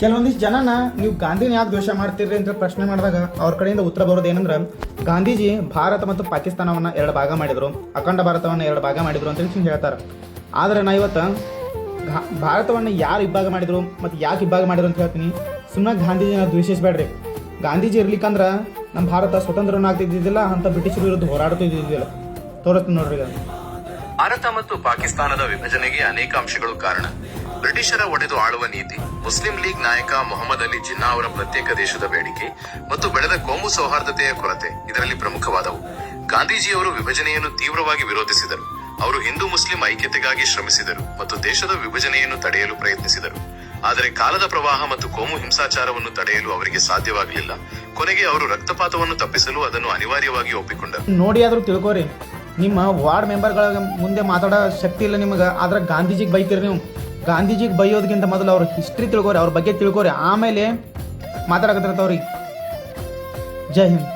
ಕೆಲವೊಂದಿಷ್ಟು ಜನನ ನೀವು ಗಾಂಧಿನ ಯಾಕೆ ದ್ವೇಷ ಮಾಡ್ತೀರಿ ಅಂತ ಪ್ರಶ್ನೆ ಮಾಡಿದಾಗ ಅವ್ರ ಕಡೆಯಿಂದ ಉತ್ತರ ಬರೋದು ಏನಂದ್ರೆ ಗಾಂಧೀಜಿ ಭಾರತ ಮತ್ತು ಪಾಕಿಸ್ತಾನವನ್ನು ಎರಡು ಭಾಗ ಮಾಡಿದ್ರು, ಅಖಂಡ ಭಾರತವನ್ನು ಎರಡು ಭಾಗ ಮಾಡಿದ್ರು ಅಂತ ಹೇಳ್ತಾರೆ. ಆದರೆ ನಾ ಇವತ್ತು ಭಾರತವನ್ನು ಯಾರು ಇಬ್ಬಾಗ ಮಾಡಿದ್ರು ಮತ್ತು ಯಾಕೆ ಇಬ್ಬಾಗ ಮಾಡಿದ್ರು ಅಂತ ಹೇಳ್ತೀನಿ. ಸುಮ್ಮನೆ ಗಾಂಧೀಜಿನ ದ್ವೇಷಿಸಬೇಡ್ರಿ. ಗಾಂಧೀಜಿ ಇರ್ಲಿಕ್ಕಂದ್ರೆ ನಮ್ಮ ಭಾರತ ಸ್ವತಂತ್ರನ ಆಗ್ತಿದ್ದಿದ್ದಿಲ್ಲ, ಅಂತ ಬ್ರಿಟಿಷರ ವಿರುದ್ಧ ಹೋರಾಡ್ತಿದ್ದಿದ್ದಿಲ್ಲ. ತೋರಿಸ್ತೀನಿ ನೋಡ್ರಿ. ಭಾರತ ಮತ್ತು ಪಾಕಿಸ್ತಾನದ ವಿಭಜನೆಗೆ ಅನೇಕ ಅಂಶಗಳು ಕಾರಣ. ಬ್ರಿಟಿಷರ ಒಡೆದು ಆಳುವ ನೀತಿ, ಮುಸ್ಲಿಂ ಲೀಗ್ ನಾಯಕ ಮೊಹಮ್ಮದ್ ಅಲಿ ಜಿನ್ನಾ ಅವರ ಪ್ರತ್ಯೇಕ ದೇಶದ ಬೇಡಿಕೆ ಮತ್ತು ಬೆಳೆದ ಕೋಮು ಸೌಹಾರ್ದತೆಯ ಕೊರತೆ ಇದರಲ್ಲಿ ಪ್ರಮುಖವಾದವು. ಗಾಂಧೀಜಿಯವರು ವಿಭಜನೆಯನ್ನು ತೀವ್ರವಾಗಿ ವಿರೋಧಿಸಿದರು. ಅವರು ಹಿಂದೂ ಮುಸ್ಲಿಂ ಐಕ್ಯತೆಗಾಗಿ ಶ್ರಮಿಸಿದರು ಮತ್ತು ದೇಶದ ವಿಭಜನೆಯನ್ನು ತಡೆಯಲು ಪ್ರಯತ್ನಿಸಿದರು. ಆದರೆ ಕಾಲದ ಪ್ರವಾಹ ಮತ್ತು ಕೋಮು ಹಿಂಸಾಚಾರವನ್ನು ತಡೆಯಲು ಅವರಿಗೆ ಸಾಧ್ಯವಾಗಲಿಲ್ಲ. ಕೊನೆಗೆ ಅವರು ರಕ್ತಪಾತವನ್ನು ತಪ್ಪಿಸಲು ಅದನ್ನು ಅನಿವಾರ್ಯವಾಗಿ ಒಪ್ಪಿಕೊಂಡರು. ನೋಡಿ ಆದ್ರೂ ತಿಳ್ಕೋರಿ, ನಿಮ್ಮ ವಾರ್ಡ್ ಮೆಂಬರ್ಗಳ ಮುಂದೆ ಮಾತಾಡೋ ಶಕ್ತಿ ಇಲ್ಲ ನಿಮಗೆ, ಆದ್ರೆ ಗಾಂಧೀಜಿಗೆ ಬೈತೀರಿ ನೀವು. ಗಾಂಧೀಜಿಗೆ ಬೈಯೋದಕ್ಕಿಂತ ಮೊದಲು ಅವ್ರ ಹಿಸ್ಟ್ರಿ ತಿಳ್ಕೋರಿ, ಅವ್ರ ಬಗ್ಗೆ ತಿಳ್ಕೋರಿ, ಆಮೇಲೆ ಮಾತಾಡಕತ್ತಿರ್ತಾವ್ರಿ. ಜೈ ಹಿಂದ್.